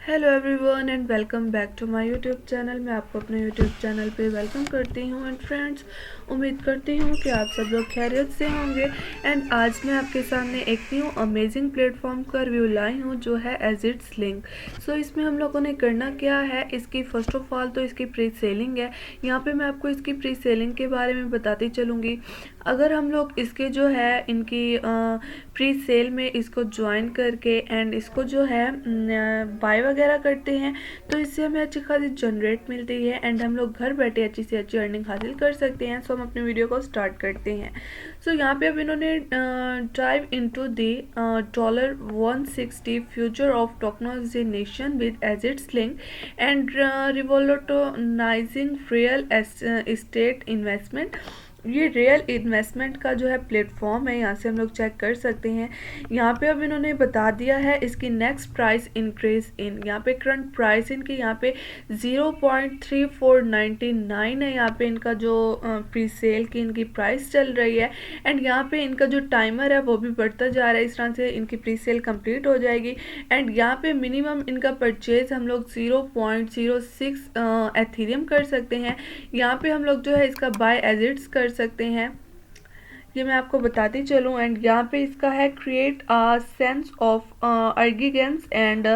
Hello everyone and welcome back to my YouTube channel. मैं आपको अपने यूट्यूब चैनल पे वेलकम करती हूँ। एंड फ्रेंड्स, उम्मीद करती हूँ कि आप सब लोग खैरियत से होंगे। एंड आज मैं आपके सामने एक न्यू अमेजिंग प्लेटफॉर्म का रिव्यू लाई हूँ जो है एजिट्स लिंक। सो इसमें हम लोगों ने करना क्या है, इसकी फ़र्स्ट ऑफ ऑल तो इसकी प्री सेलिंग है। यहाँ पे मैं आपको इसकी प्री सेलिंग के बारे में बताती चलूँगी। अगर हम लोग इसके जो है इनकी प्री सेल में इसको ज्वाइन करके एंड इसको जो है बाय वगैरह करते हैं तो इससे हमें अच्छी खासी जनरेट मिलती है एंड हम लोग घर बैठे अच्छी से अच्छी अर्निंग हासिल कर सकते हैं। सो हम अपने वीडियो को स्टार्ट करते हैं। सो यहाँ पे अब इन्होंने dive into the $160 future of tokenisation with Assets Link and revolutionising real estate investment. ये रियल इन्वेस्टमेंट का जो है प्लेटफॉर्म है, यहाँ से हम लोग चेक कर सकते हैं। यहाँ पे अब इन्होंने बता दिया है इसकी नेक्स्ट प्राइस इंक्रीज इन। यहाँ पे करंट प्राइस इनकी यहाँ पे 0.3499 है। यहाँ पे इनका जो प्री सेल की इनकी प्राइस चल रही है एंड यहाँ पे इनका जो टाइमर है वो भी बढ़ता जा रहा है। इस तरह से इनकी प्री सेल कंप्लीट हो जाएगी एंड यहाँ पे मिनिमम इनका परचेज हम लोग 0.06 एथीरियम कर सकते हैं। यहाँ पे हम लोग जो है इसका बाय एजिट्स कर सकते हैं, ये मैं आपको बताती चलूँ। एंड यहाँ पे इसका है create a sense of urgency and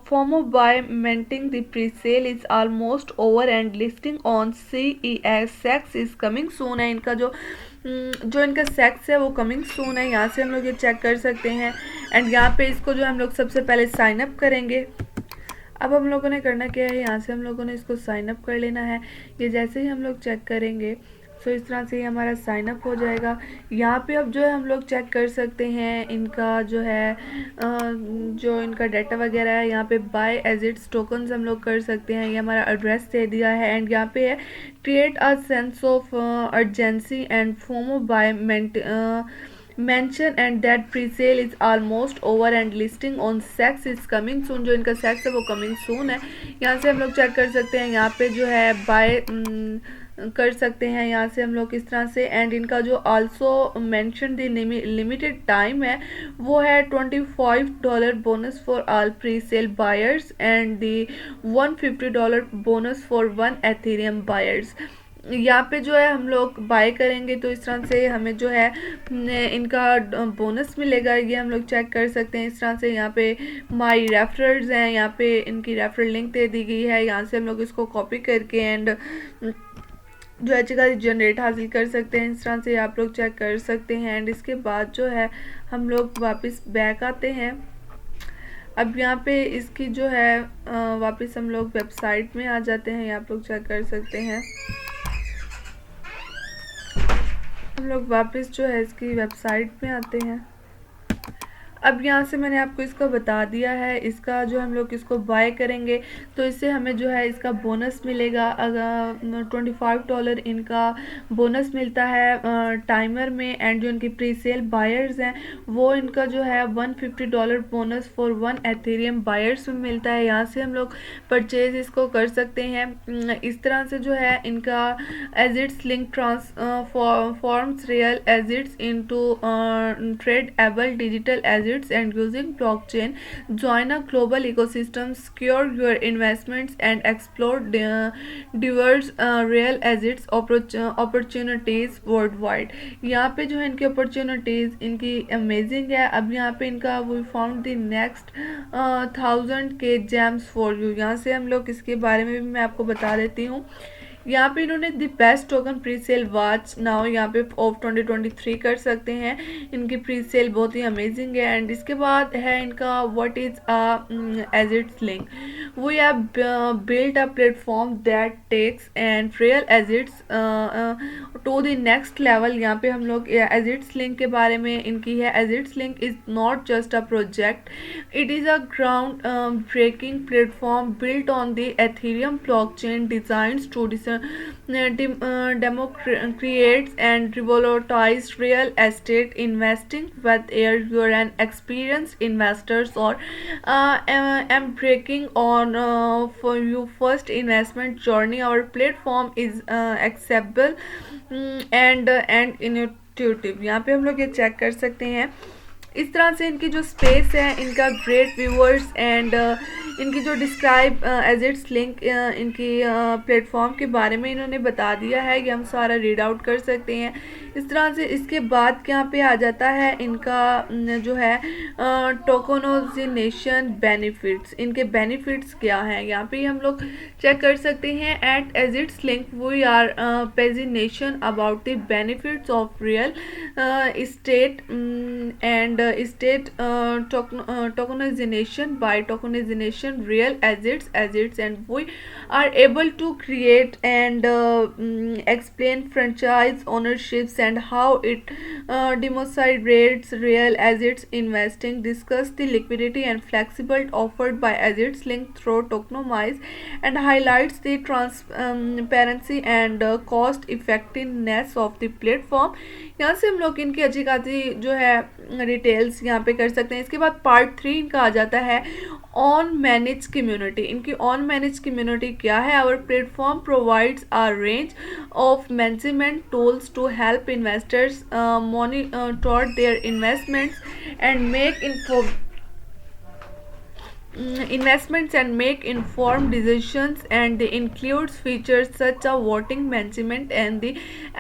FOMO by mentioning the presale is almost over and listing on CEX is coming soon है। इनका जो इनका सेक्स है वो कमिंग सून है। यहाँ से हम लोग ये चेक कर सकते हैं एंड यहाँ पे इसको जो हम लोग सबसे पहले साइन अप करेंगे। अब हम लोगों ने करना क्या है, यहाँ से हम लोगों ने इसको साइन अप कर लेना है। ये जैसे ही हम लोग चेक करेंगे सो इस तरह से ही हमारा साइन अप हो जाएगा। यहाँ पे अब जो है हम लोग चेक कर सकते हैं इनका जो है जो इनका डाटा वगैरह है। यहाँ पे बाय एजिट्स टोकन्स हम लोग कर सकते हैं। ये हमारा एड्रेस दे दिया है एंड यहाँ पे है create a sense of urgency and FOMO by mention and that pre-sale is almost over and listing on sex is coming soon। जो इनका सेक्स है वो कमिंग सून है। यहाँ से हम लोग चेक कर सकते हैं। यहाँ पे जो है बाय कर सकते हैं यहाँ से हम लोग इस तरह से। एंड इनका जो also mention the limited time है वो है $25 bonus for all pre sale buyers and the $150 bonus for 1 Ethereum buyers. यहाँ पे जो है हम लोग बाय करेंगे तो इस तरह से हमें जो है इनका बोनस मिलेगा। ये हम लोग चेक कर सकते हैं इस तरह से। यहाँ पे माई रेफरल्स हैं, यहाँ पे इनकी रेफरल लिंक दे दी गई है। यहाँ से हम लोग इसको कॉपी करके एंड जो अच्छी खासी जनरेट हासिल कर सकते हैं। इस तरह से आप लोग चेक कर सकते हैं। एंड इसके बाद जो है हम लोग वापस बैक आते हैं। अब यहाँ पे इसकी जो है वापस हम लोग वेबसाइट में आ जाते हैं। आप लोग चेक कर सकते हैं। हम लोग वापस जो है इसकी वेबसाइट में आते हैं। अब यहाँ से मैंने आपको इसका बता दिया है। इसका जो हम लोग इसको बाय करेंगे तो इससे हमें जो है इसका बोनस मिलेगा। अगर $25 इनका बोनस मिलता है टाइमर में एंड जो इनकी प्री सेल बायर्स हैं वो इनका जो है $150 बोनस फॉर 1 एथेरियम बायर्स में मिलता है। यहाँ से हम लोग परचेज इसको कर सकते हैं। इस तरह से जो है इनका Assets Link transforms real assets into tradeable digital assets and using blockchain. Join a global ecosystem, secure your investments and explore diverse real assets opportunities worldwide। यहाँ पे जो है इनकी अपॉर्चुनिटीज इनकी अमेजिंग है। अब यहाँ पे इनका we found the next 1000K gems for you। यहाँ से हम लोग इसके बारे में भी मैं आपको बता देती हूँ। यहाँ पे इन्होंने the best token pre sale watch now यहाँ पे ऑफ 2023 कर सकते हैं। इनकी प्री सेल बहुत ही अमेजिंग है। एंड इसके बाद है इनका what is Assets Link. We have built a platform that takes and real assets to the next level. यहाँ पे हम लोग एजिट्स लिंक के बारे में इनकी है। Assets Link is not just a project, it is a groundbreaking platform built on the Ethereum blockchain designs to creates and revolutionize real estate investing. Whether you're an experienced investor or embarking on for your first investment journey, our platform is accessible and intuitive। यहाँ पे हम लोग ये check कर सकते हैं। इस तरह से इनकी जो स्पेस है, इनका ग्रेट व्यूअर्स एंड इनकी जो डिस्क्राइब एजिट्स लिंक इनकी प्लेटफॉर्म के बारे में इन्होंने बता दिया है, ये हम सारा रीड आउट कर सकते हैं इस तरह से। इसके बाद यहाँ पे आ जाता है इनका जो है टोकनोजिनेशन बेनिफिट्स। इनके बेनिफिट्स क्या हैं यहाँ पे हम लोग चेक कर सकते हैं। At Assets Link we are passionate about the benefits of real estate and estate tokenization. By tokenization real assets and we are able to create and explain franchise ownerships and how it demonstrates real assets investing. Discuss the liquidity and flexibility offered by assets link through tokenomize and highlights the transparency and cost effectiveness of the platform. यहाँ से हम लोग इनकी अच्छी खासी जो है details यहाँ पे कर सकते हैं। इसके बाद पार्ट 3 इनका आ जाता है ऑन मैनेज कम्युनिटी। इनकी ऑन मैनेज कम्युनिटी क्या है। Our platform provides a range of management tools to help investors monitor their investments and make investments and make informed decisions, and they includes features such as voting management and the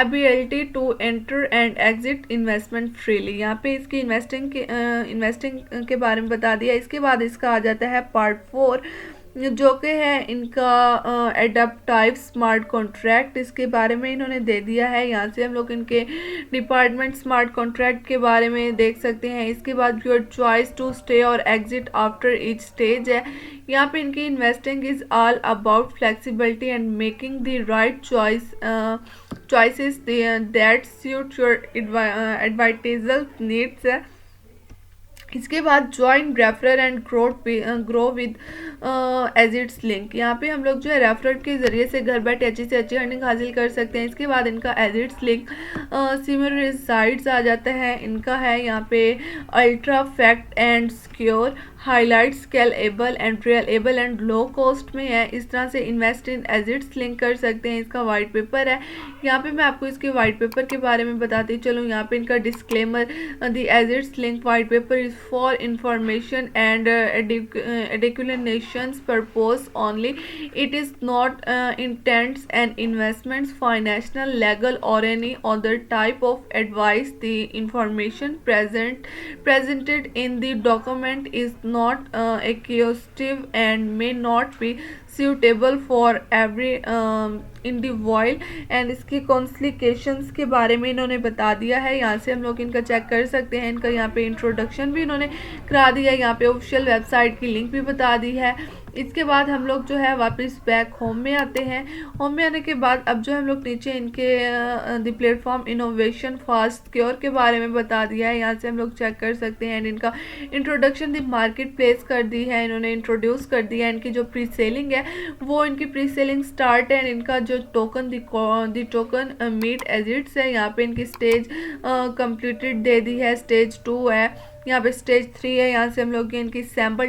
ability to enter and exit investment freely. यहाँ पे इसकी investing के बारे में बता दिया। इसके बाद इसका आ जाता है पार्ट 4 जो कि है इनका एडाप्टिव स्मार्ट कॉन्ट्रैक्ट। इसके बारे में इन्होंने दे दिया है। यहाँ से हम लोग इनके डिपार्टमेंट स्मार्ट कॉन्ट्रैक्ट के बारे में देख सकते हैं। इसके बाद योर चॉइस टू स्टे और एग्जिट आफ्टर ईच स्टेज है। यहाँ पे इनकी investing is all about flexibility and making the right choices that suit your एडवाइटेजल नीड्स है। इसके बाद join refer and grow with Assets Link. यहाँ पे हम लोग जो है रेफरर के ज़रिए से घर बैठे अच्छी से अच्छी अर्निंग हासिल कर सकते हैं। इसके बाद इनका एजिट्स लिंक सिमिलर साइट्स आ जाता है। इनका है यहाँ पे ultra fact and secure highlight scalable and reliable and low cost में है। इस तरह से इन्वेस्ट इन एजिट्स लिंक कर सकते हैं। इसका वाइट पेपर है। यहाँ पे मैं आपको इसके वाइट पेपर के बारे में बताती चलूँ। यहाँ पे इनका disclaimer the Assets Link white paper is for information and educations purpose only. It is not intents and investments financial legal और any other type of advice. The information presented in the document is not exhaustive and may not be suitable for every individual। And इसकी complications के बारे में इन्होंने बता दिया है। यहाँ से हम लोग इनका चेक कर सकते हैं। इनका यहाँ पे इंट्रोडक्शन भी इन्होंने करा दिया है। यहाँ पे ऑफिशियल वेबसाइट की लिंक भी बता दी है। इसके बाद हम लोग जो है वापस बैक होम में आते हैं। होम में आने के बाद अब जो हम लोग नीचे इनके the platform innovation fast secure के बारे में बता दिया है। यहाँ से हम लोग चेक कर सकते हैं। एंड इनका इंट्रोडक्शन द मार्केट प्लेस कर दी है। इन्होंने इंट्रोड्यूस कर दिया है। इनकी जो प्री सेलिंग है वो इनकी प्री सेलिंग स्टार्ट है। एंड इनका जो टोकन द टोकन मीट एजिट्स है यहाँ पे इनकी स्टेज कंप्लीटेड दे दी है। स्टेज 2 है। यहाँ पे स्टेज 3 है। यहाँ से हम लोग इनकी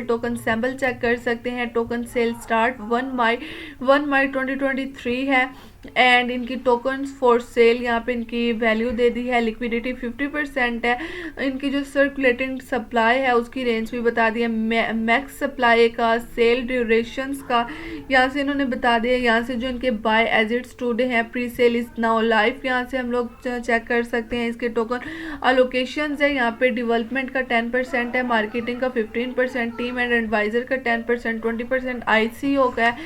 टोकन सैम्पल चेक कर सकते हैं। टोकन सेल स्टार्ट 1 मई 2023 है। एंड इनकी टोकन्स फॉर सेल यहाँ पे इनकी वैल्यू दे दी है। लिक्विडिटी 50% है। इनकी जो सर्कुलेटिंग सप्लाई है उसकी रेंज भी बता दी है। मैक्स सप्लाई का, सेल ड्यूरेशंस का यहाँ से इन्होंने बता दिया। यहाँ से जो इनके बाय एजिट्स टुडे हैं, pre sale is now live, यहाँ से हम लोग चेक कर सकते हैं। इसके टोकन अलोकेशंस है। यहाँ पे डेवलपमेंट का 10% है, मार्केटिंग का 15%, टीम एंड एडवाइजर का 10%, 20% ICO का है,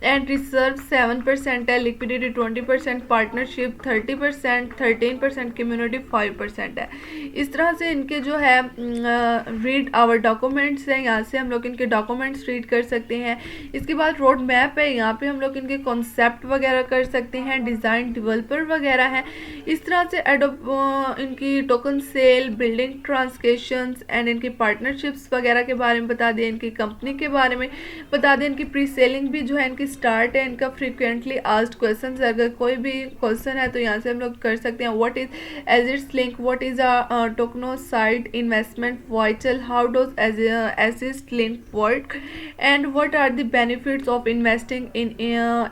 एंड रिजर्व 7% है, लिक्विडिटी 20%, पार्टनरशिप 30%, 13% कम्युनिटी 5% है। इस तरह से इनके जो है रीड आवर डॉक्यूमेंट्स है। यहाँ से हम लोग इनके डॉक्यूमेंट्स रीड कर सकते हैं। इसके बाद रोड मैप है। यहाँ पे हम लोग इनके कॉन्सेप्ट वगैरह कर सकते हैं, डिज़ाइन डेवलपर वगैरह है। इस तरह से इनकी टोकन सेल, बिल्डिंग ट्रांसकेशंस एंड इनकी पार्टनरशिप्स वगैरह के बारे में बता दें। इनकी कंपनी के बारे में बता दें। इनकी प्री सेलिंग भी जो है इनकी स्टार्ट है। इनका फ्रीक्वेंटली आस्क्ड क्वेश्चन, अगर कोई भी क्वेश्चन है तो यहाँ से हम लोग कर सकते हैं। What is Assets Link, what is a tokenised investment vital, how does Assets Link work, and what are the benefits of investing in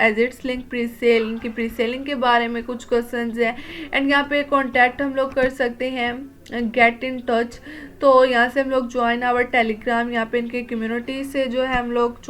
Assets Link presale. इनकी प्री सेलिंग के बारे में कुछ क्वेश्चन है। एंड यहाँ पे contact हम लोग कर सकते हैं, गेट इन टच। तो यहाँ से हम लोग ज्वाइन आवर टेलीग्राम, यहाँ पे इनके कम्युनिटी से जो है हम लोग